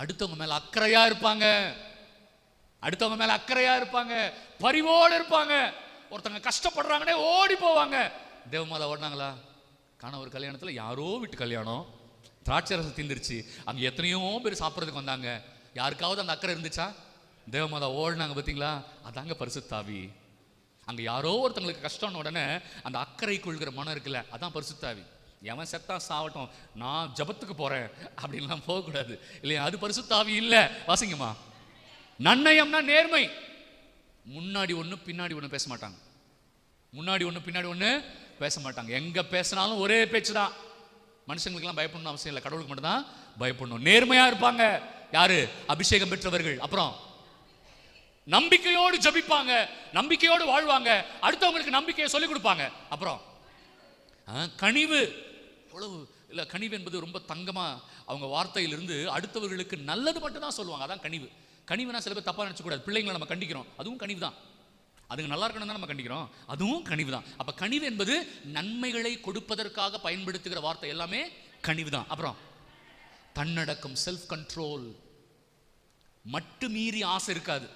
அடுத்தவங்க மேல அக்கறையா இருப்பாங்க, அடுத்தவங்க மேல அக்கறையா இருப்பாங்க, பரிவோடு இருப்பாங்க. ஒருத்தங்க கஷ்டப்படுறாங்கன்னே ஓடி போவாங்க. தேவமாதா ஓடினாங்களா? கணவர் கல்யாணத்துல யாரோ வீட்டு கல்யாணம், திராட்சை ரசம் தீந்துருச்சு, அங்க எத்தனையோ பேர் சாப்பிட்றதுக்கு வந்தாங்க. யாருக்காவது அந்த அக்கறை இருந்துச்சா? தேவமாதா ஓடினாங்க பார்த்தீங்களா? அதாங்க பரிசுத்தாவி. அங்க யாரோ ஒருத்தங்களுக்கு கஷ்டம்னு உடனே அந்த அக்கறை கொள்கிற மனம் இருக்குல்ல, அதான் பரிசுத்தாவி. எவன் செத்தா சாவட்டும், நான் ஜபத்துக்கு போறேன் அப்படின்லாம் போகக்கூடாது இல்லையா? அது பரிசுத்தாவி இல்லை. வாசிங்கம்மா. நன்னயம்னா நேர்மை. முன்னாடி ஒன்று பின்னாடி ஒன்று பேச மாட்டாங்க, முன்னாடி ஒன்று பின்னாடி ஒன்று பேச மாட்டாங்க. எங்க பேசினாலும் ஒரே பேச்சு தான். மனுஷங்களுக்கெல்லாம் பயப்படணும் அவசியம் இல்லை, கடவுளுக்கு மட்டும்தான் பயப்படணும். நேர்மையா இருப்பாங்க. யாரு? அபிஷேகம் பெற்றவர்கள். அப்புறம் நம்பிக்கையோடு ஜபிப்பாங்க, நம்பிக்கையோடு வாழ்வாங்க, அடுத்தவங்களுக்கு நம்பிக்கையை சொல்லிக் கொடுப்பாங்க. அப்புறம் கனிவு. எவ்வளவு இல்லை, கனிவு என்பது ரொம்ப தங்கமா அவங்க வார்த்தையிலிருந்து அடுத்தவர்களுக்கு நல்லது மட்டும் தான் சொல்லுவாங்க. அதான் கனிவு. கனிவுனா சில பேர் தப்பா நினைச்ச கூடாது. பிள்ளைங்களை நம்ம கண்டிக்கிறோம், அதுவும் கனிவு தான். அதுங்க நல்லா இருக்கணும் தான் நம்ம கண்டிக்கிறோம், அதுவும் கனிவு தான். அப்ப கனிவு என்பது நன்மைகளை கொடுப்பதற்காக பயன்படுத்துகிற வார்த்தை எல்லாமே கனிவு தான். அப்புறம் தன்னடக்கம், செல்ஃப் கண்ட்ரோல். மட்டு மீறி ஆசை இருக்காது,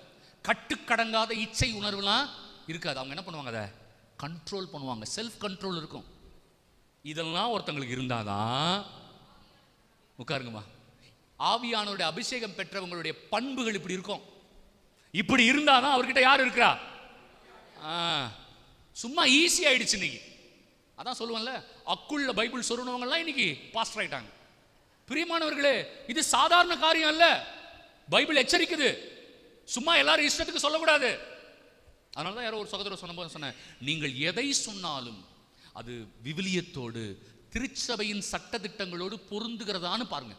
கட்டுக்கடங்காத இச்சை உணர்வுலாம் இருக்காது. அவங்க என்ன பண்ணுவாங்க? அதை கண்ட்ரோல் பண்ணுவாங்க, செல்ஃப் கண்ட்ரோல் இருக்கும். இதெல்லாம் ஒருத்தங்களுக்கு இருந்தாதான், உட்காருங்கம்மா, ஆவியானவருடைய அபிஷேகம் பெற்றவங்களுடைய பண்புகள் இப்படி இருக்கும். இப்படி இருந்தாதான் அவர்கிட்ட யார் இருக்கிறா? சும்மா ஈஸி ஆயிடுச்சு இன்னைக்கு. அதான் சொல்லுவாங்கல்ல, அக்குள்ள பைபிள் சொல்றவங்கலாம் இன்னைக்கு பாஸ்டர் ஆயிட்டாங்க. பிரியமானவர்களே, இது சாதாரண காரியம் அல்ல. பைபிள் எச்சரிக்குது, சும்மா எல்லாரும் இஷ்டத்துக்கு சொல்லக்கூடாது. அதனாலதான் யாரோ ஒரு சகோதரர் சொன்னபோது சொன்னேன், நீங்கள் எதை சொன்னாலும் அது விவிலியத்தோடு திருச்சபையின் சட்ட திட்டங்களோடு பொருந்துகிறதான்னு பாருங்க.